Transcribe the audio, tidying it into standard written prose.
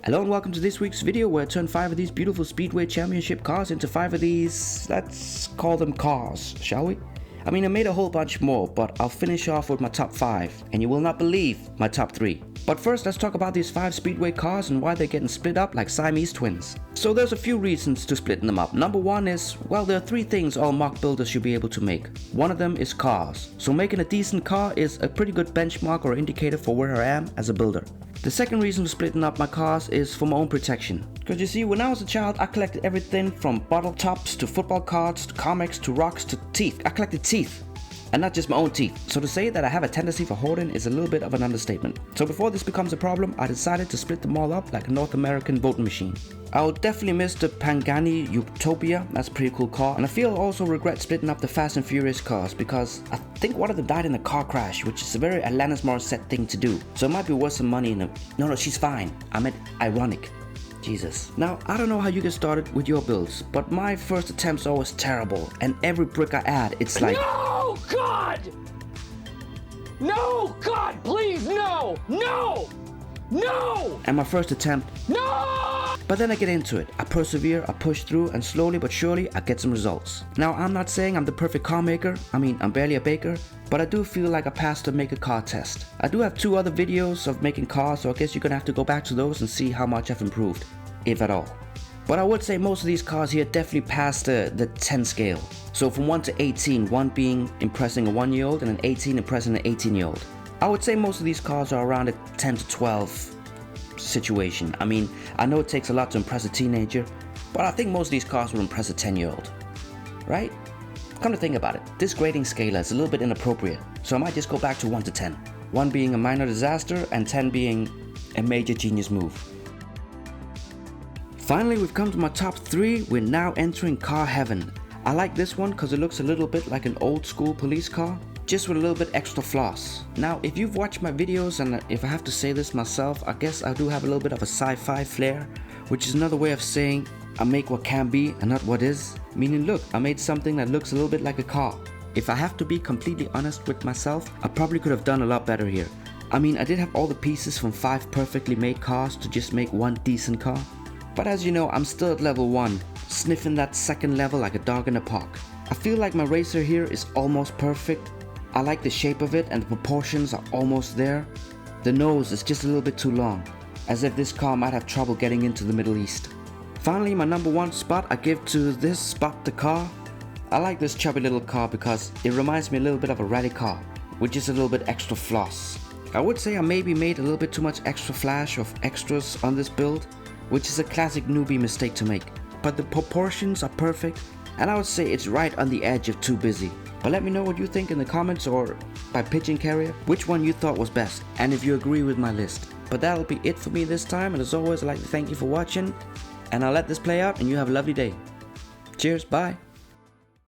Hello and welcome to this week's video where I turn 5 of these beautiful Speedway Championship cars into 5 of these, let's call them cars, shall we? I mean, I made a whole bunch more, but I'll finish off with my top 5, and you will not believe my top 3. But first, let's talk about these 5 Speedway cars and why they're getting split up like Siamese twins. So there's a few reasons to splitting them up. Number 1 is, well, there are 3 things all MOC builders should be able to make. One of them is cars. So making a decent car is a pretty good benchmark or indicator for where I am as a builder. The second reason for splitting up my cars is for my own protection. Because you see, when I was a child, I collected everything from bottle tops to football cards to comics to rocks to teeth. I collected teeth. And not just my own teeth. So to say that I have a tendency for hoarding is a little bit of an understatement. So before this becomes a problem, I decided to split them all up like a North American voting machine. I will definitely miss the Pagani Utopia, that's a pretty cool car, and I feel also regret splitting up the Fast and Furious cars because I think one of them died in a car crash, which is a very Alanis Morissette thing to do. So it might be worth some money in a... No, she's fine. I meant ironic. Jesus. Now, I don't know how you get started with your builds, but my first attempts are always terrible, and every brick I add, it's like... No, God! No, God, please, no! No! No! And my first attempt... No! But then I get into it, I persevere, I push through, and slowly but surely I get some results. Now, I'm not saying I'm the perfect car maker, I mean, I'm barely a baker, but I do feel like I passed the make a car test. I do have 2 other videos of making cars, so I guess you're gonna have to go back to those and see how much I've improved, if at all. But I would say most of these cars here definitely passed the 10 scale. So from 1 to 18, 1 being impressing a 1-year-old and an 18 impressing an 18-year-old. I would say most of these cars are around a 10 to 12 situation. I mean, I know it takes a lot to impress a teenager, but I think most of these cars will impress a 10-year-old. Right? Come to think about it, this grading scale is a little bit inappropriate, so I might just go back to 1 to 10. 1 being a minor disaster and 10 being a major genius move. Finally, we've come to my top 3. We're now entering car heaven. I like this one because it looks a little bit like an old school police car, just with a little bit extra floss. Now, if you've watched my videos, and if I have to say this myself, I guess I do have a little bit of a sci-fi flair, which is another way of saying I make what can be and not what is. Meaning, look, I made something that looks a little bit like a car. If I have to be completely honest with myself, I probably could have done a lot better here. I mean, I did have all the pieces from 5 perfectly made cars to just make 1 decent car. But as you know, I'm still at level 1, sniffing that second level like a dog in a park. I feel like my racer here is almost perfect. I like the shape of it and the proportions are almost there. The nose is just a little bit too long, as if this car might have trouble getting into the Middle East. Finally, my number 1 spot I give to this Spot the Car. I like this chubby little car because it reminds me a little bit of a rally car, with just a little bit extra floss. I would say I maybe made a little bit too much extra flash of extras on this build, which is a classic newbie mistake to make. But the proportions are perfect, and I would say it's right on the edge of too busy. But let me know what you think in the comments or by pigeon carrier, which one you thought was best, and if you agree with my list. But that'll be it for me this time, and as always, I'd like to thank you for watching, and I'll let this play out and you have a lovely day. Cheers, bye.